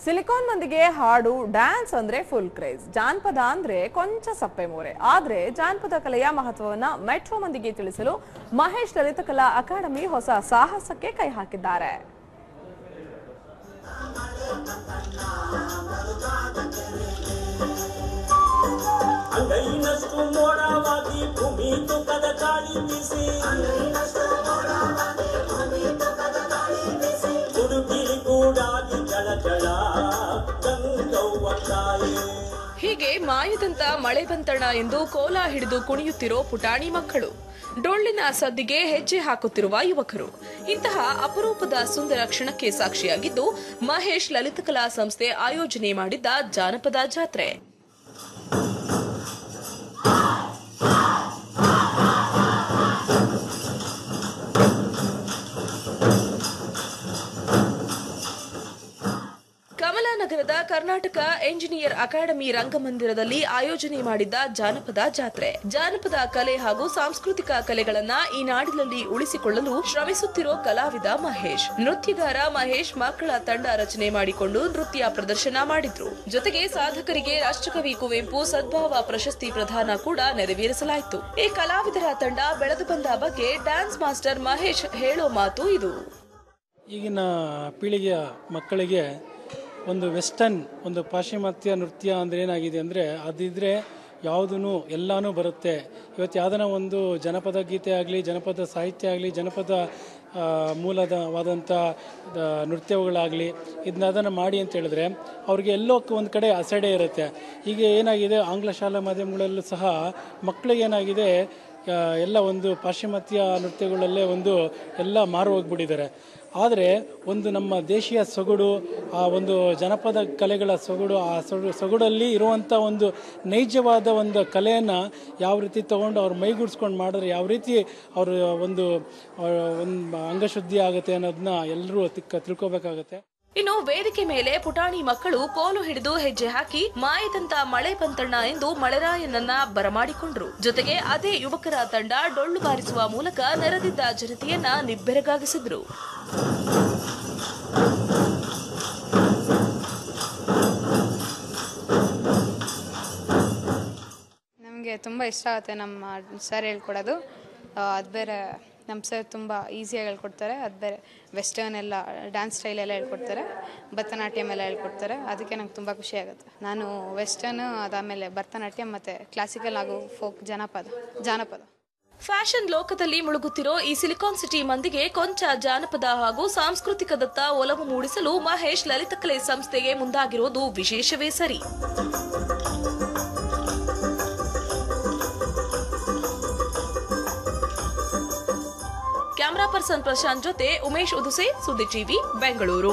Silicon ಮಂದಿಗೆ ಹಾಡು dance ಅಂದ್ರೆ ಫುಲ್ ಕ್ರೇಜ್. ಜಾನಪದ ಅಂದ್ರೆ ಕೊಂಚ ಸಪ್ಪೆ ಮೋರೆ. ಆದ್ರೆ ಜಾನಪದ ಕಲೆಯ ಮಹತ್ವವನ್ನ ಮೆಟ್ರೋ ಮಂದಿಗೆ ತಿಳಿಸಲು ಮಹೇಶ್ ಲಲಿತ ಕಲಾ ಅಕಾಡೆಮಿ ಹೊಸ ಸಾಹಸಕ್ಕೆ ಕೈ ಹಾಕಿದ್ದಾರೆ. ಹೀಗೆ ಮಾಯದಂತ ಮಳೆ ಬಂತಣ್ಣ ಎಂದು ಕೋಲ ಹಿಡಿದು ಕುಣಿಯುತ್ತಿರೋ ಪುಟಾಣಿ ಮಕ್ಕಳು, ಡೊಳ್ಳಿನ ಸದ್ದಿಗೆ ಹೆಜ್ಜೆ ಹಾಕುತ್ತಿರುವ ಯುವಕರು, ಇಂತಹ ಅಪರೂಪದ ಸುಂದರ ಕ್ಷಣಕ್ಕೆ ಸಾಕ್ಷಿಯಾಗಿದ್ದು ಮಹೇಶ್ ಲಲಿತ ಕಲಾ ಸಂಸ್ಥೆ ಆಯೋಜನೆ ಮಾಡಿದ್ದ ಜಾನಪದ ಜಾತ್ರೆ. ಕಮಲಾನಗರದ ಕರ್ನಾಟಕ ಎಂಜಿನಿಯರ್ ಅಕಾಡೆಮಿ ರಂಗಮಂದಿರದಲ್ಲಿ ಆಯೋಜನೆ ಮಾಡಿದ್ದ ಜಾನಪದ ಜಾತ್ರೆ. ಜಾನಪದ ಕಲೆ ಹಾಗೂ ಸಾಂಸ್ಕೃತಿಕ ಕಲೆಗಳನ್ನ ಈ ನಾಡಿನಲ್ಲಿ ಉಳಿಸಿಕೊಳ್ಳಲು ಶ್ರಮಿಸುತ್ತಿರೋ ಕಲಾವಿದ ಮಹೇಶ್, ನೃತ್ಯಗಾರ ಮಹೇಶ್ ಮಕ್ಕಳ ತಂಡ ರಚನೆ ಮಾಡಿಕೊಂಡು ನೃತ್ಯ ಪ್ರದರ್ಶನ ಮಾಡಿದ್ರು. ಜೊತೆಗೆ ಸಾಧಕರಿಗೆ ರಾಷ್ಟ್ರಕವಿ ಕುವೆಂಪು ಸದ್ಭಾವ ಪ್ರಶಸ್ತಿ ಪ್ರದಾನ ಕೂಡ ನೆರವೇರಿಸಲಾಯಿತು. ಈ ಕಲಾವಿದರ ತಂಡ ಬೆಳೆದು ಬಂದ ಬಗ್ಗೆ ಡ್ಯಾನ್ಸ್ ಮಾಸ್ಟರ್ ಮಹೇಶ್ ಹೇಳೋ ಮಾತು ಇದು. ಈಗಿನ ಪೀಳಿಗೆಯ ಮಕ್ಕಳಿಗೆ ಒಂದು ವೆಸ್ಟರ್ನ್, ಒಂದು ಪಾಶ್ಚಿಮಾತ್ಯ ನೃತ್ಯ ಅಂದರೆ ಏನಾಗಿದೆ ಅಂದರೆ, ಅದಿದ್ರೆ ಯಾವುದೂ ಎಲ್ಲನೂ ಬರುತ್ತೆ. ಇವತ್ತು ಯಾವುದನ್ನ ಒಂದು ಜನಪದ ಗೀತೆ ಆಗಲಿ, ಜನಪದ ಸಾಹಿತ್ಯ ಆಗಲಿ, ಜನಪದ ಮೂಲವಾದಂಥ ನೃತ್ಯಗಳಾಗಲಿ, ಅದನ್ನು ಮಾಡಿ ಅಂತ ಹೇಳಿದ್ರೆ ಅವ್ರಿಗೆ ಎಲ್ಲೋ ಒಂದು ಕಡೆ ಅಸಡೆ ಇರುತ್ತೆ. ಈಗ ಏನಾಗಿದೆ, ಆಂಗ್ಲ ಶಾಲಾ ಮಾಧ್ಯಮಗಳಲ್ಲೂ ಸಹ ಮಕ್ಕಳಿಗೆ ಏನಾಗಿದೆ, ಎಲ್ಲ ಒಂದು ಪಾಶ್ಚಿಮಾತ್ಯ ನೃತ್ಯಗಳಲ್ಲೇ ಎಲ್ಲ ಮಾರು ಹೋಗ್ಬಿಟ್ಟಿದ್ದಾರೆ. ಆದರೆ ಒಂದು ನಮ್ಮ ದೇಶೀಯ ಸೊಗಡು, ಆ ಒಂದು ಜನಪದ ಕಲೆಗಳ ಸೊಗಡು, ಆ ಸೊಗಡಲ್ಲಿ ಇರುವಂಥ ಒಂದು ನೈಜವಾದ ಒಂದು ಕಲೆಯನ್ನು ಯಾವ ರೀತಿ ತೊಗೊಂಡು ಅವ್ರು ಮೈಗೂಡಿಸ್ಕೊಂಡು ಮಾಡಿದ್ರೆ ಯಾವ ರೀತಿ ಅವರು ಒಂದು ಅಂಗಶುದ್ಧಿ ಆಗುತ್ತೆ ಅನ್ನೋದನ್ನ ಎಲ್ಲರೂ ತಿಳ್ಕೋಬೇಕಾಗತ್ತೆ. ಇನ್ನು ವೇದಿಕೆ ಮೇಲೆ ಪುಟಾಣಿ ಮಕ್ಕಳು ಕೋಲು ಹಿಡಿದು ಹೆಜ್ಜೆ ಹಾಕಿ ಮಾಯದಂತ ಮಳೆ ಬಂತಣ್ಣ ಎಂದು ಮಳೆರಾಯನನ್ನ ಬರಮಾಡಿಕೊಂಡ್ರು. ಜೊತೆಗೆ ಅದೇ ಯುವಕರ ತಂಡ ಡೊಳ್ಳು ಬಾರಿಸುವ ಮೂಲಕ ನೆರೆದಿದ್ದ ಜನತೆಯನ್ನ ನಿಬ್ಬೆರಗಾಗಿಸಿದ್ರು. ನಮಗೆ ತುಂಬ ಇಷ್ಟ ಆಗುತ್ತೆ ನಮ್ಮ ಸರ್ ಹೇಳ್ಕೊಡೋದು. ಅದು ಬೇರೆ ನಮ್ಮ ಸರ್ ತುಂಬ ಈಸಿಯಾಗಿ ಹೇಳ್ಕೊಡ್ತಾರೆ. ಅದು ಬೇರೆ ವೆಸ್ಟರ್ನ್ ಎಲ್ಲ ಡ್ಯಾನ್ಸ್ ಸ್ಟೈಲ್ ಎಲ್ಲ ಹೇಳ್ಕೊಡ್ತಾರೆ, ಭರತನಾಟ್ಯಂ ಎಲ್ಲ ಹೇಳ್ಕೊಡ್ತಾರೆ. ಅದಕ್ಕೆ ನಂಗೆ ತುಂಬ ಖುಷಿ ಆಗುತ್ತೆ. ನಾನು ವೆಸ್ಟರ್ನ್, ಅದಾದಮೇಲೆ ಭರತನಾಟ್ಯಂ ಮತ್ತು ಕ್ಲಾಸಿಕಲ್ ಹಾಗೂ ಫೋಕ್ ಜಾನಪದ. ಫ್ಯಾಷನ್ ಲೋಕದಲ್ಲಿ ಮುಳುಗುತ್ತಿರೋ ಈ ಸಿಲಿಕಾನ್ ಸಿಟಿ ಮಂದಿಗೆ ಕೊಂಚ ಜಾನಪದ ಹಾಗೂ ಸಾಂಸ್ಕೃತಿಕದತ್ತ ಒಲವು ಮೂಡಿಸಲು ಮಹೇಶ್ ಲಲಿತ ಕಲೆ ಸಂಸ್ಥೆಗೆ ಮುಂದಾಗಿರೋದು ವಿಶೇಷವೇ ಸರಿ. ಕ್ಯಾಮರಾ ಪರ್ಸನ್ ಪ್ರಶಾಂತ್ ಜೊತೆ ಉಮೇಶ್ ಉದುಸೆ, ಸುದ್ದಿ ಟಿವಿ, ಬೆಂಗಳೂರು.